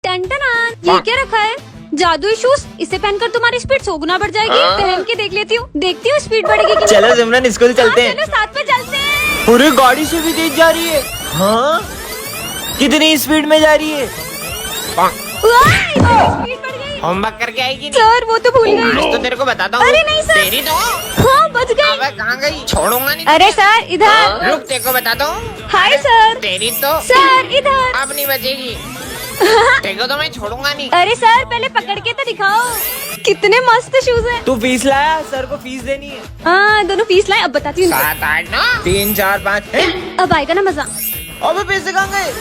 Ton ये क्या रखा है? जादुई शूज। इसे पहनकर तुम्हारी स्पीड 100 गुना बढ़ जाएगी। पहन के देख लेती हूँ स्पीड बढ़ेगी कि नहीं। चलो सिमरन स्कूल चलते हैं। चलो साथ में चलते हैं। पूरी गाड़ी से भी तेज जा रही है। हाँ कितनी स्पीड में जा रही है? स्पीड बढ़ गई। होमवर्क करके आएगी नहीं? सर वो तो भूल गई। आज तो तेरे को बताता हूँ। अरे नहीं सर। तेरी तो हाँ बच गई। अबे कहाँ गई? छोड़ूंगा नहीं। अरे सर इधर। रुक तेरे को बताता हूँ। Hi sir. तेरी तो सर इधर। अब नहीं बचेगी। तेरे को तो मैं छोड़ूंगा नहीं। अरे सर पहले पकड़ के तो दिखाओ। कितने मस्त शूज हैं। तू फीस लाया? सर को फीस देनी है। हाँ दोनों फीस लाए। अब बताती हूँ। 7 8 9 3 4 5। अब आएगा ना मजा। अबे पैसे कहाँ गए?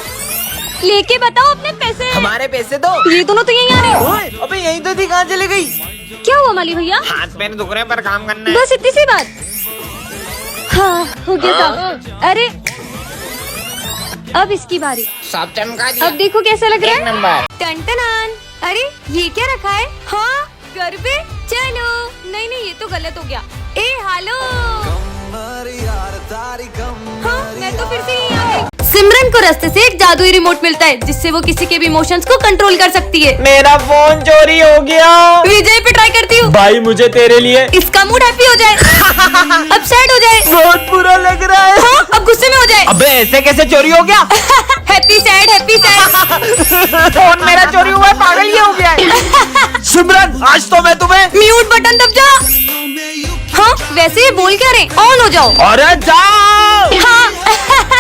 लेके बताओ अपने पैसे। हमारे पैसे दो। ये दोनों तो यहीं आ रहे हैं। ओए, अबे यहीं तो थी, कहाँ चली गई? क्या हुआ माली भैया? हाथ पैर दुख रहे पर काम करना है। बस इतनी सी बात। हाँ हो गया साहब। अरे अब इसकी बारी। सब चमका दिया। अब देखो कैसा लग रहा एक है। नंबर। टन। अरे ये क्या रखा है? हाँ गरबे। चलो नहीं नहीं ये तो गलत हो गया। ए हालो। हाँ मैं तो फिर से यहीं आ गई। सिमरन को रास्ते से एक जादुई रिमोट मिलता है जिससे वो किसी के भी इमोशंस को कंट्रोल कर सकती है। मेरा फोन चोरी हो गया। विजय पे ट्राई करती हूँ। भाई मुझे तेरे लिए। इसका मूड हैप्पी हो जाए। अब सैड हो जाए। बहुत बुरा लग रहा है। हाँ अब गुस्से में हो जाए। अबे ऐसे कैसे चोरी हो गया? Happy sad happy sad. Phone मेरा चोरी हुआ है, पागल ये हो गया है। सिमरन आज तो मैं तुम्हें। म्यूट बटन दब जा। हाँ वैसे ये बोल क्या रहे? ऑन हो जाओ। अरे जाओ। हाँ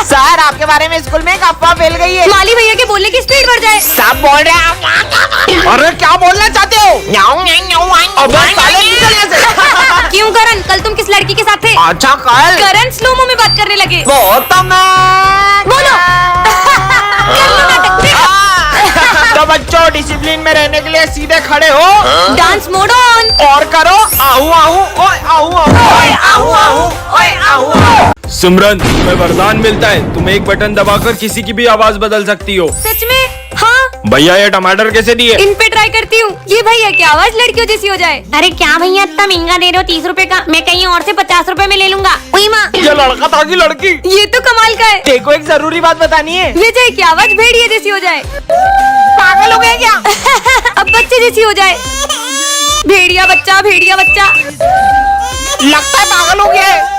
सर आपके बारे में स्कूल में एक अफवाह फैल गई है। माली भैया के बोलने की स्पीड बढ़ जाए। सब बोल रहे हैं। अरे क्या बोलना चाहते हो? अबे साले निकल यहाँ से। क्यों करण? कल तुम किस लड़की के साथ थे? अच्छा कल करण स्लोमो में बात करने लगे। बहुत बोलो। कर लो नाटक। तो बच्चों डिसिप्लिन में रहने के लिए सीधे खड़े हो। Dance mode on. और करो आहू आहू ओए आहू आहू ओए आहू आहू ओए आहू। सिमरन तुम्हें वरदान मिलता है, तुम एक बटन दबाकर किसी की भी आवाज बदल सकती हो। सच में? हाँ भैया ये टमाटर कैसे दिए? इन पे ट्राई करती हूँ। ये भैया की आवाज लड़कियों जैसी हो जाए। अरे क्या भैया इतना महंगा दे रहे हो? 30 रुपए का। मैं कहीं और से 50 रुपए में ले लूंगा। ओई माँ। ये लड़का था कि लड़की? ये तो कमाल का है। देखो एक जरूरी बात बतानी है। विजय की आवाज भेड़िया जैसी हो जाए। पागल हो गए क्या? अब बच्चे जैसी हो जाए। भेड़िया बच्चा भेड़िया बच्चा। लगता है पागल हो गया है।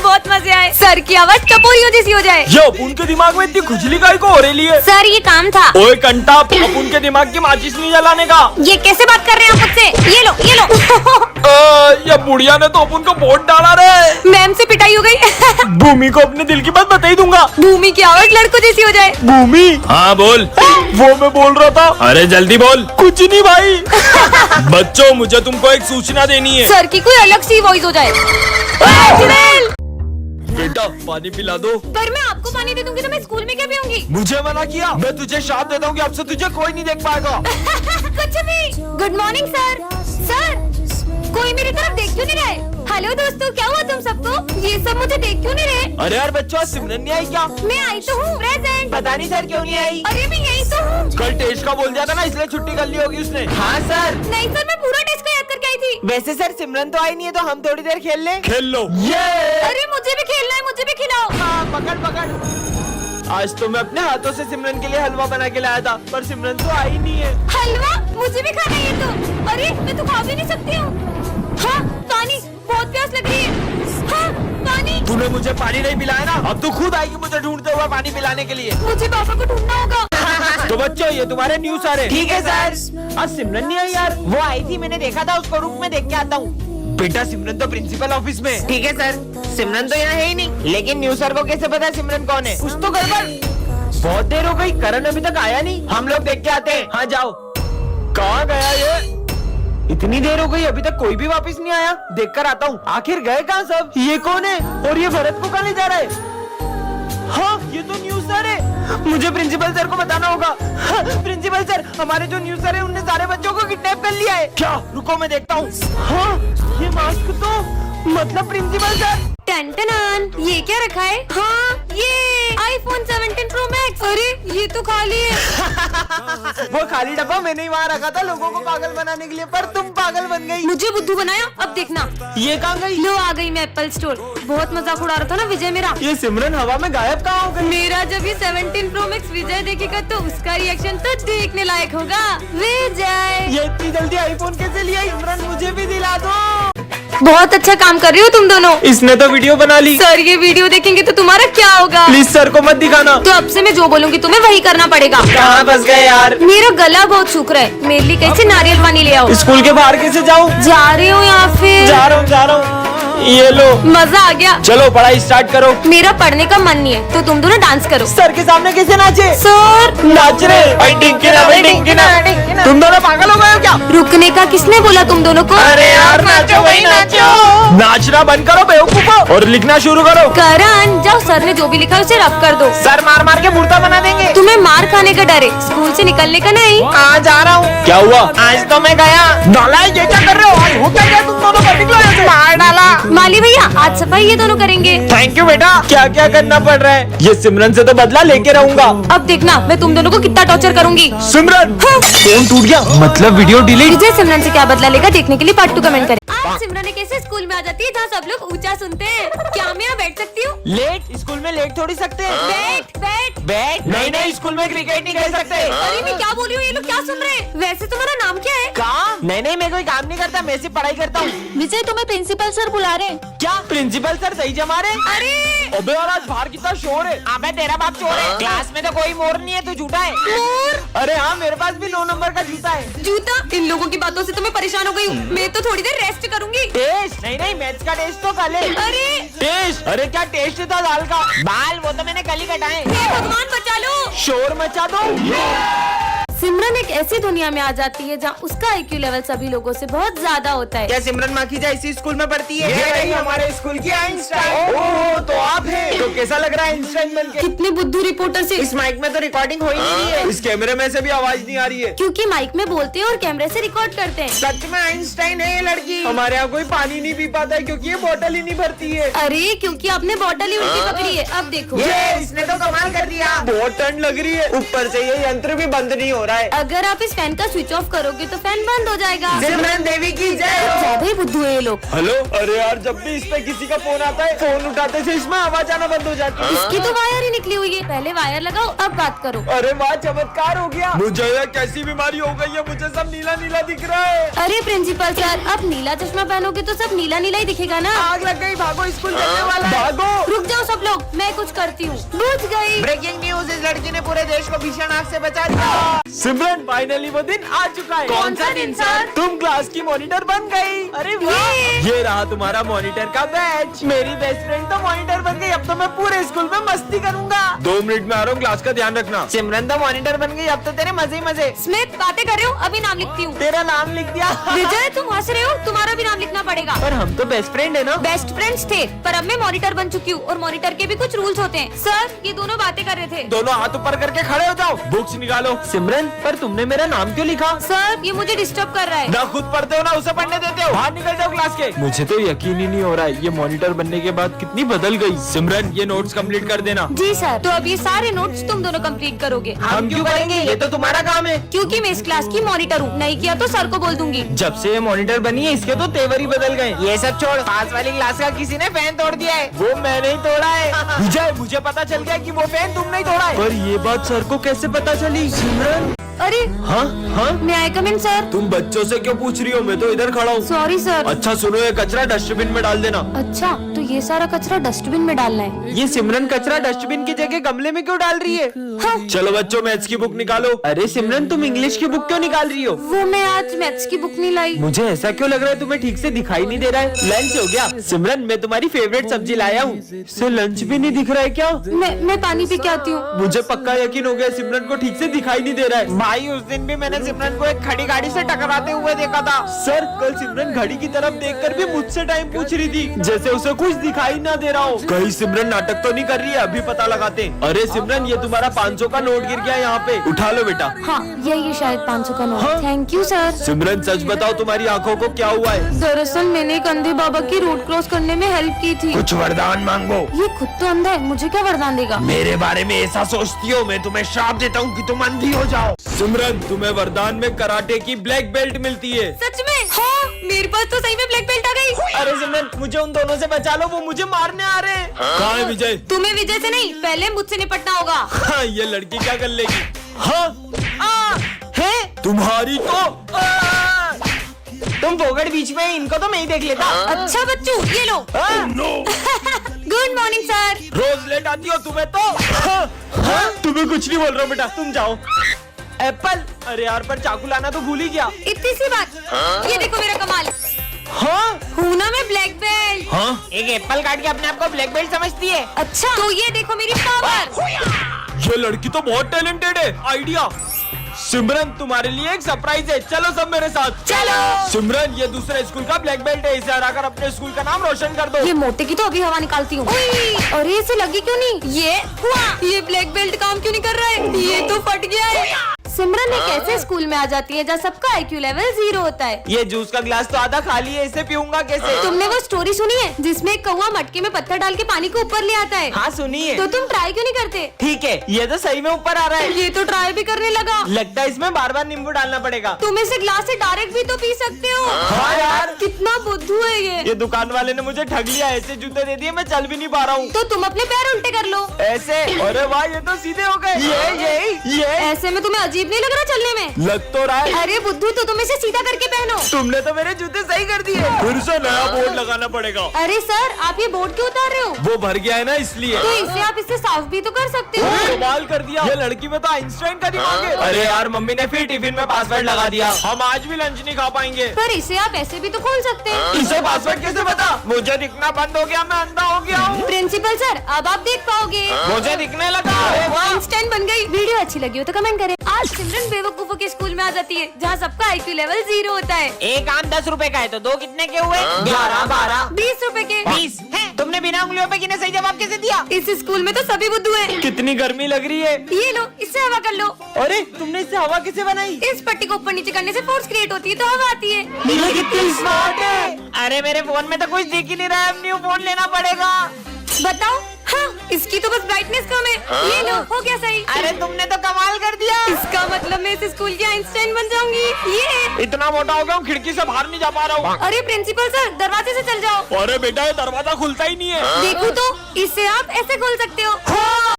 बहुत मजे आए। सर की आवाज टपोरियों जैसी हो जाए। ये अपुन के दिमाग में इतनी खुजली काहे को हो रही है? सर ये काम था। ओए कंटा, अपुन के दिमाग की माचिस नहीं जलाने का। ये कैसे बात कर रहे हैं आप मुझसे? ये लो ये लो। ये बुढ़िया ने तो अपुन को वोट डाला रे। मैम से पिटाई हो गई। भूमि को अपने दिल की बात बता ही दूंगा। भूमि की आवाज लड़कों जैसी हो जाए। भूमि हाँ बोल। वो मैं बोल रहा था। अरे जल्दी बोल। कुछ नहीं भाई। बच्चों मुझे तुमको एक सूचना देनी है। सर की कोई अलग सी वॉइस हो जाए। बेटा पानी पिला दो। पर मैं आपको पानी दे दूंगी तो मैं स्कूल में क्या पीऊंगी? मुझे मना किया? मैं तुझे शाप देता हूँ कि अब से तुझे कोई नहीं देख पाएगा। कुछ भी। Good morning sir. सर कोई मेरी तरफ देख क्यों नहीं रहा है? हेलो दोस्तों क्या हुआ तुम सबको? ये सब मुझे देख क्यों नहीं रहे? अरे यार बच्चों सिमरन नहीं आई क्या? मैं आई तो हूँ प्रेजेंट। पता नहीं सर क्यों नहीं आई। अरे मैं यही तो हूँ। कल टेस्ट का बोल दिया था ना इसलिए छुट्टी कर ली होगी उसने। हाँ सर। नहीं सर मैं पूरा टेस्ट को याद करके आई थी। वैसे सर सिमरन तो आई नहीं है तो हम थोड़ी देर खेल ले। खेल लो। ये अरे मुझे भी खेलना है मुझे भी खिलाओ। हाँ पकड़ पकड़। आज तो मैं अपने हाथों से सिमरन के लिए हलवा बना के लाया था पर सिमरन तो आई नहीं है। हलवा? मुझे भी खाना है ये तो। अरे मैं तो खा भी नहीं सकती हूँ। हाँ पानी बहुत प्यास लग रही है। हाँ पानी। तूने मुझे पानी नहीं पिलाया ना, अब तू खुद आएगी मुझे ढूंढते हुए पानी पिलाने के लिए। मुझे पापा को ढूंढना होगा। तो बच्चों ये तुम्हारे न्यूज़ सारे। ठीक है सर। आज सिमरन नहीं आई यार। वो आई थी मैंने देखा था उसको, रूम में देख के आता हूँ। बेटा सिमरन तो प्रिंसिपल ऑफिस में। ठीक है सर। सिमरन तो यहाँ है ही नहीं, लेकिन न्यूज़ सर को कैसे पता सिमरन कौन है? कुछ तो गड़बड़। बहुत देर हो गई, करण अभी तक आया नहीं। हम लोग देख के आते हैं। हाँ जाओ। कहाँ गया ये? इतनी देर हो गई अभी तक कोई भी वापस नहीं आया। देख कर आता हूँ आखिर गए कहाँ सब। ये कौन है और ये भरत को कहाँ ले जा रहा है? हाँ ये तो न्यूज़ सर है। मुझे प्रिंसिपल सर को बताना होगा। हाँ, प्रिंसिपल सर हमारे जो न्यूज़ सर है उनने सारे बच्चों को किडनैप कर लिया है। क्या? रुको मैं देखता हूँ। हाँ ये मास्क तो मतलब प्रिंसिपल सर। टन ये क्या रखा है? हाँ ये iPhone 17 Pro Max। अरे ये तो खाली है। वो खाली डब्बा मैंने ही वहाँ रखा था लोगों को पागल बनाने के लिए, पर तुम पागल बन गई। मुझे बुद्धू बनाया, अब देखना। ये कहाँ गई? लो आ गई मैं एप्पल स्टोर। बहुत मजाक उड़ा रहा था ना विजय मेरा। ये सिमरन हवा में गायब कहाँ हो गई? मेरा जब ये 17 Pro Max विजय देखेगा तो उसका रिएक्शन तो देखने लायक होगा। विजय ये इतनी जल्दी आईफोन कैसे लिया? सिमरन मुझे भी दिला दो। बहुत अच्छा काम कर रही हो तुम दोनों। इसने तो वीडियो बना ली। सर ये वीडियो देखेंगे तो तुम्हारा क्या होगा? प्लीज सर को मत दिखाना। तो अब से मैं जो बोलूंगी तुम्हें वही करना पड़ेगा। कहाँ फंस गए यार? मेरा गला बहुत सूख रहा है, मेरे लिए कैसे नारियल पानी ले आओ। स्कूल के बाहर कैसे जाऊँ? जा रही हूँ या फिर जा रहा हूँ। ये लो मजा आ गया। चलो पढ़ाई स्टार्ट करो। मेरा पढ़ने का मन नहीं है तो तुम दोनों डांस करो। सर के सामने कैसे नाचे? सर नाच रहे। तुम दोनों पागल हो गए हो क्या? रुकने का किसने बोला तुम दोनों को? अरे यार नाचो भाई नाचो। नाचना बंद करो बेवकूफो और लिखना शुरू करो। करण जाओ, सर ने जो भी लिखा है उसे रब कर दो। सर मार मार के मुर्दा बना देंगे। तुम्हें मार खाने का डर है, स्कूल से निकलने का नहीं। कहाँ जा रहा हूँ? क्या हुआ? आज तो मैं गया। नालायक ये क्या कर रहे हो? आज हो क्या गया तुम दोनों को? निकलो यहाँ से। मार डाला। माली भैया आज सफाई ये दोनों करेंगे। थैंक यू बेटा। क्या क्या करना पड़ रहा है? ये सिमरन से तो बदला लेके रहूंगा। अब देखना मैं तुम दोनों को कितना टॉर्चर करूंगी। सिमरन फोन टूट गया, मतलब वीडियो डिलीट। विजय सिमरन से क्या बदला लेगा देखने के लिए पार्ट 2 कमेंट करें। आज सिमरन कैसे स्कूल में आ जाती है जहाँ सब लोग ऊंचा सुनते हैं। क्या मैं यहाँ बैठ सकती हूँ? लेट? स्कूल में लेट थोड़ी सकते हैं। बैठ बैठ बैठ? नहीं स्कूल में क्रिकेट नहीं खेल सकते। अरे मैं क्या बोली हूँ, ये लोग क्या सुन रहे हैं? वैसे तुम्हारा नाम क्या है? काम? नहीं मैं कोई काम नहीं करता, मैं सिर्फ पढ़ाई करता हूँ। विजय तुम्हें प्रिंसिपल सर बुला रहे हैं। क्या प्रिंसिपल सर सही जमा रहे? अरे अबे और आज बाहर कितना शोर है। अबे तेरा बाप चोर है। क्लास में तो कोई मोर नहीं है, तू झूठा है। मोर? अरे हाँ मेरे पास भी 9 नंबर का जूता है। जूता? इन लोगों की बातों से तो मैं परेशान हो गई हूँ। मैं तो थोड़ी देर रेस्ट करूंगी। टेस्ट? नहीं मैथ्स का टेस्ट तो कल है। अरे टेस्ट? अरे क्या टेस्ट था दाल का? बाल वो तो मैंने कल ही कटाए। हे भगवान बचा लो। शोर मचा दो। सिमरन एक ऐसी दुनिया में आ जाती है जहाँ उसका IQ लेवल सभी लोगों से बहुत ज्यादा होता है। क्या सिमरन माखीजा इसी स्कूल में पढ़ती है? ये रही हमारे स्कूल की आइंस्टाइन। ओह तो आप हैं। तो कैसा लग रहा है आइंस्टाइन बनके? कितने बुद्धू रिपोर्टर से। इस माइक में तो रिकॉर्डिंग हो ही नहीं रही है। इस कैमरे में से भी आवाज नहीं आ रही है। क्योंकि माइक में बोलते हैं और कैमरे से रिकॉर्ड करते हैं। सच में आइंस्टाइन है ये लड़की। हमारे यहाँ कोई पानी नहीं पी पाता है क्योंकि ये बोतल ही नहीं भरती है। अरे क्योंकि आपने बॉटल ही उल्टी पकड़ी है। अब देखो ये इसने तो कमाल कर दिया। बहुत ठंड लग रही है, ऊपर से ये यंत्र भी बंद नहीं हो रहा है। अगर आप इस फैन का स्विच ऑफ करोगे तो फैन बंद हो जाएगा। सिमरन देवी की जय। ज्यादा ही बुद्धू है ये लोग। हेलो। अरे यार जब भी इस पे किसी का फोन आता है, फोन उठाते से इसमें आवाज आना बंद हो जाती है। इसकी तो वायर ही निकली हुई है। पहले वायर लगाओ अब बात करो। अरे वाह चमत्कार हो गया। मुझे ये कैसी बीमारी हो गई है? मुझे सब नीला नीला दिख रहा है। अरे प्रिंसिपल सर अब नीला चश्मा पहनोगे तो सब नीला नीला ही दिखेगा ना। आग लग गई, भागो स्कूल चलने वाला है। भागो। रुक जाओ सब लोग, मैं कुछ करती हूँ। बुझ गई। ब्रेकिंग न्यूज, इस लड़की ने पूरे देश को भीषण आग से बचा दिया। सिमरन फाइनली वो दिन आ चुका है। कौन सा दिन सर? तुम क्लास की मॉनिटर बन गई। अरे वाह, ये रहा तुम्हारा मॉनिटर का बैच। मेरी बेस्ट फ्रेंड तो मॉनिटर बन गई। अब तो मैं पूरे स्कूल में मस्ती करूंगा। 2 मिनट में आ रहा हूँ, क्लास का ध्यान रखना। सिमरन तो मॉनिटर बन गई, अब तो तेरे मजे ही मजे। स्मिथ बातें कर रहे हो, अभी नाम लिखती हूँ। तेरा नाम लिख दिया। विजय तुम हंस रहे हो, तुम्हारा भी नाम लिखना पड़ेगा। पर हम तो बेस्ट फ्रेंड है ना। बेस्ट फ्रेंड्स थे पर अब मैं मॉनिटर बन चुकी हूँ और मॉनिटर के भी कुछ रूल्स होते हैं। सर ये दोनों बातें कर रहे थे। दोनों हाथ ऊपर करके खड़े हो जाओ, बुक्स निकालो। सिमरन पर तुमने मेरा नाम क्यों लिखा? सर ये मुझे डिस्टर्ब कर रहा है। ना खुद पढ़ते हो ना उसे पढ़ने देते हो। बाहर निकल जाओ क्लास के। मुझे तो यकीन ही नहीं हो रहा है, ये मॉनिटर बनने के बाद कितनी बदल गई। सिमरन ये नोट्स कंप्लीट कर देना। जी सर। तो अब ये सारे नोट्स तुम दोनों कंप्लीट करोगे। हम क्यों करेंगे? ये तो तुम्हारा काम है। क्योंकि मैं इस क्लास की मॉनिटर हूँ, नहीं किया तो सर को बोल दूंगी। जब से ये मॉनिटर बनी है इसके तो तेवर ही बदल गए। ये सब छोड़, पास वाली क्लास का किसी ने फैन तोड़ दिया है। वो मैंने ही तोड़ा है। विजय मुझे पता चल गया कि वो फैन तुमने ही तोड़ा है। पर ये बात सर को कैसे पता चली? सिमरन अरे हाँ हाँ मैं आई कम इन सर। तुम बच्चों से क्यों पूछ रही हो? मैं तो इधर खड़ा हूँ। Sorry sir. अच्छा सुनो, ये कचरा डस्टबिन में डाल देना। अच्छा तो ये सारा कचरा डस्टबिन में डालना है। ये सिमरन कचरा डस्टबिन की जगह गमले में क्यों डाल रही है? हाँ। चलो बच्चों मैथ्स की बुक निकालो। अरे सिमरन तुम इंग्लिश की बुक क्यों निकाल रही हो? वो मैं आज मैथ्स की बुक नहीं लाई। मुझे ऐसा क्यों लग रहा है तुम्हें ठीक से दिखाई नहीं दे रहा है? लंच हो गया? सिमरन मैं तुम्हारी फेवरेट सब्जी लाया हूँ। इससे लंच भी नहीं दिख रहा है क्या? मैं पानी पी के आती हूँ। मुझे पक्का यकीन हो गया सिमरन को ठीक से दिखाई नहीं दे रहा है। भाई उस दिन भी मैंने सिमरन को एक खड़ी गाड़ी से टकराते हुए देखा था। सर कल सिमरन घड़ी की तरफ देखकर भी मुझसे टाइम पूछ रही थी, जैसे उसे कुछ कुछ दिखाई ना दे रहा हो। कहीं सिमरन नाटक तो नहीं कर रही है? अभी पता लगाते हैं। अरे सिमरन, ये तुम्हारा 500 का नोट गिर गया यहाँ पे, उठा लो बेटा। हाँ यही शायद 500 का नोट। हाँ? Thank you sir. सिमरन सच बताओ, तुम्हारी आंखों को क्या हुआ है? दरअसल मैंने एक अंधे बाबा की रोड क्रॉस करने में हेल्प की थी। कुछ वरदान मांगो। ये खुद तो अंधा है, मुझे क्या वरदान देगा? मेरे बारे में ऐसा सोचती हो? मैं तुम्हें श्राप देता हूँ कि तुम अंधी हो जाओ। सिमरन, तुम्हें वरदान में कराटे की ब्लैक बेल्ट मिलती है। सच में? हाँ मेरे पास तो सही में ब्लैक बेल्ट आ गई। अरे सिमरन, मुझे उन दोनों से बचा लो, वो मुझे मारने आ रहे हैं। कहाँ है विजय? तुम्हें विजय से नहीं, पहले मुझसे निपटना होगा। हाँ, ये लड़की क्या कर लेगी? हाँ है तुम्हारी तो तुम फोगड़ बीच में, इनको तो मैं ही देख लेता। अच्छा बच्चू, ये लो। Good morning sir. रोज लेट आती हो तुम्हें तो। तुम्हें कुछ नहीं बोल रहा हूँ बेटा, तुम जाओ। एप्पल? अरे यार, पर चाकू लाना तो भूल ही गया। इतनी सी बात। ये देखो मेरा कमाल। हाँ हूँ ना मैं ब्लैक बेल्ट। हाँ, एक एप्पल काट के अपने आप को ब्लैक बेल्ट समझती है। अच्छा तो ये देखो मेरी पावर। ये लड़की तो बहुत टैलेंटेड है। आइडिया। सिमरन, तुम्हारे लिए एक सरप्राइज है, चलो सब मेरे साथ। चलो। सिमरन, ये दूसरे स्कूल का ब्लैक बेल्ट है, इसे हराकर अपने स्कूल का नाम रोशन कर दो। ये मोटे की तो अभी हवा निकालती हूँ। अरे इसे लगी क्यों नहीं? ये हुआ। ये ब्लैक बेल्ट काम क्यों नहीं कर रहा है? ये तो फट गया है। सिमरन एक ऐसे स्कूल में आ जाती है जहाँ सबका IQ लेवल 0 होता है। ये जूस का गिलास तो आधा खाली है, इसे पीऊंगा कैसे? तुमने वो स्टोरी सुनी है जिसमें एक कौवा मटके में पत्थर डाल के पानी को ऊपर ले आता है? हाँ सुनिए। तो तुम ट्राई क्यों नहीं करते? ठीक है, ये तो सही में ऊपर आ रहा है। ये तो ट्राई भी करने लगा। लगता है इसमें बार बार नींबू डालना पड़ेगा। तुम इसे ग्लास से डायरेक्ट भी तो पी सकते हो। हाँ यार, कितना बुद्धू है ये। दुकान वाले ने मुझे ठग लिया, ऐसे जूते दे दिए, मैं चल भी नहीं पा रहा हूँ। तो तुम अपने पैर उल्टे कर लो। ऐसे? अरे वाह, ये तो सीधे हो गए। ये ऐसे में तुम्हें अजीब नहीं लग रहा चलने में? लग तो रहा है। अरे बुद्धू, तो तुम इसे सीधा करके पहनो। तुमने तो मेरे जूते सही कर दिए। फिर से नया बोर्ड लगाना पड़ेगा। अरे सर, आप ये बोर्ड क्यों उतार रहे हो? वो भर गया है ना, इसलिए। तो इसे आप इससे साफ भी तो कर सकते हो। कमाल कर दिया, ये लड़की में तो आइंस्टाइन का दिमाग है। अरे यार, मम्मी ने फिर टिफिन में पासवर्ड लगा दिया, हम आज भी लंच नहीं खा पाएंगे। पर इसे आप ऐसे भी तो खोल सकते हैं। इसे पासवर्ड कैसे पता? मुझे दिखना बंद हो गया, मैं अंधा हो गया हूँ। प्रिंसिपल सर, अब आप देख पाओगे। मुझे दिखने लगा। आइंस्टाइन बन गई। वीडियो अच्छी लगी हो तो कमेंट करें। आज सिमरन बेवकूफों के स्कूल में आ जाती है जहाँ सबका IQ लेवल 0 होता है। एक आम 10 रुपए का है तो दो कितने के हुए? 11, 12, 20 रुपए के। 20 है। तुमने बिना उंगलियों पे गिने सही जवाब कैसे दिया? इस स्कूल में तो सभी बुद्धू हैं। कितनी गर्मी लग रही है। ये लो, इससे हवा कर लो। अरे तुमने इससे हवा कैसे बनाई? इस पट्टी को ऊपर नीचे करने से फोर्स क्रिएट होती है तो हवा आती है। ये कितनी स्मार्ट है। अरे मेरे फोन में तो कुछ दिख ही नहीं रहा है, अब न्यू फोन लेना पड़ेगा। बताओ। हाँ, इसकी तो बस ब्राइटनेस कम है। ये लो, हो गया सही। अरे तुमने तो कमाल कर दिया। इसका मतलब मैं इस स्कूल की आइंस्टाइन बन जाऊंगी। ये इतना मोटा हो गया हूँ, खिड़की से बाहर नहीं जा पा रहा हूँ। अरे प्रिंसिपल सर, दरवाजे से चल जाओ। अरे बेटा, ये दरवाजा खुलता ही नहीं है। देखो तो, इससे आप ऐसे खोल सकते हो।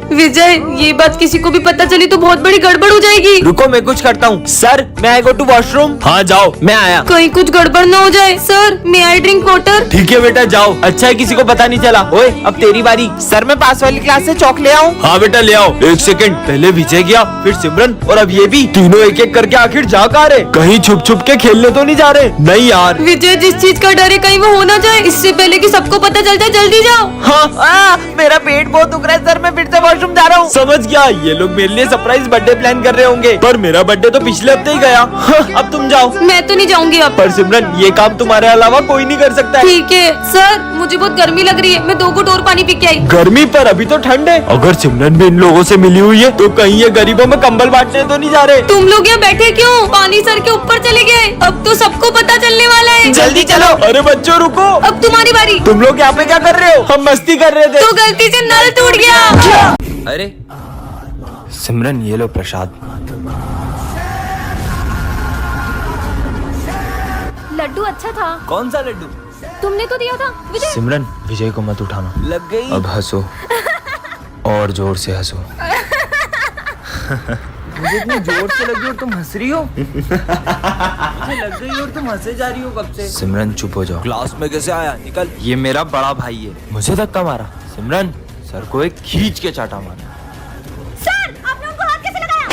विजय, ये बात किसी को भी पता चली तो बहुत बड़ी गड़बड़ हो जाएगी। रुको, मैं कुछ करता हूँ। सर, मैं आई गो टू वॉशरूम। हाँ जाओ, मैं आया। कहीं कुछ गड़बड़ न हो जाए। Sir, may I drink water? ठीक है बेटा, जाओ। अच्छा है किसी को पता नहीं चला। ओए, अब तेरी बारी। सर, मैं पास वाली क्लास से चौक ले आऊं? हाँ बेटा, ले आओ। एक सेकंड, पहले विजय गया, फिर सिमरन, और अब ये भी। तीनों एक एक करके आखिर जा कहाँ रहे? कहीं छुप छुप के खेलने तो नहीं जा रहे? नहीं यार। विजय, जिस चीज का डर है कहीं वो हो ना जाए, इससे पहले कि सबको पता चल जाए, जल्दी जाओ। हाँ, मेरा पेट बहुत दुख रहा है सर, मैं फिर से वॉशरूम जा रहा हूँ। समझ गया, ये लोग मेरे लिए सरप्राइज बर्थडे प्लान कर रहे होंगे, पर मेरा बर्थडे तो पिछले हफ्ते ही गया। हाँ, अब तुम जाओ। मैं तो नहीं जाऊंगी अब। पर सिमरन, ये काम तुम्हारे अलावा कोई नहीं कर सकता है। ठीक है सर, मुझे बहुत गर्मी लग रही है, मैं 2 घूंट और पानी पी के आई। गर्मी? पर अभी तो ठंड है। अगर सिमरन भी इन लोगों से मिली हुई है तो कहीं ये गरीबों में कंबल बांटने तो नहीं जा रहे? तुम लोग यहाँ बैठे क्यों? पानी सर के ऊपर चले गए, अब तो सबको पता चलने वाला है। जल्दी चलो। अरे बच्चों, रुको। अब तुम्हारी बारी। तुम लोग यहाँ पे क्या कर रहे हो? हम मस्ती कर रहे थे। तो गलती से नल टूट गया। अरे सिमरन, ये लो प्रसाद। लड्डू अच्छा था। कौन सा लड्डू? तुमने तो दिया था विजय। सिमरन, विजय को मत उठाना। लग गई। अब हंसो, और जोर से हंसो। मुझे इतनी जोर से लगी और तुम हंस रही हो। मुझे लग गई और तुम हंसे जा रही हो कब से। सिमरन चुप हो जाओ। क्लास में कैसे आया? निकल। ये मेरा बड़ा भाई है, मुझे धक्का मारा। सिमरन, सर को एक खींच के चाटा मारा। सर, आपने उनको हाथ कैसे लगाया?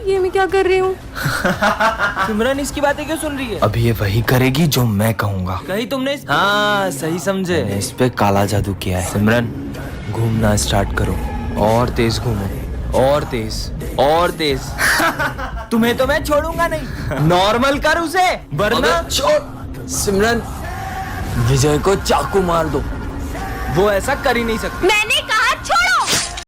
ये मैं क्या कर रही हूँ? सिमरन इसकी बातें क्यों सुन रही है? अब ये वही करेगी जो मैं कहूँगा। कहीं तुमने हाँ सही समझे। मैंने इस पे काला जादू किया है। सिमरन, घूमना स्टार्ट करो, और तेज घूमो, और तेज, और तेज। तुम्हें तो मैं छोड़ूंगा नहीं। नॉर्मल कर उसे, वरना छोड़। सिमरन, विजय को चाकू मार दो। वो ऐसा कर ही नहीं सकती। मैंने कहा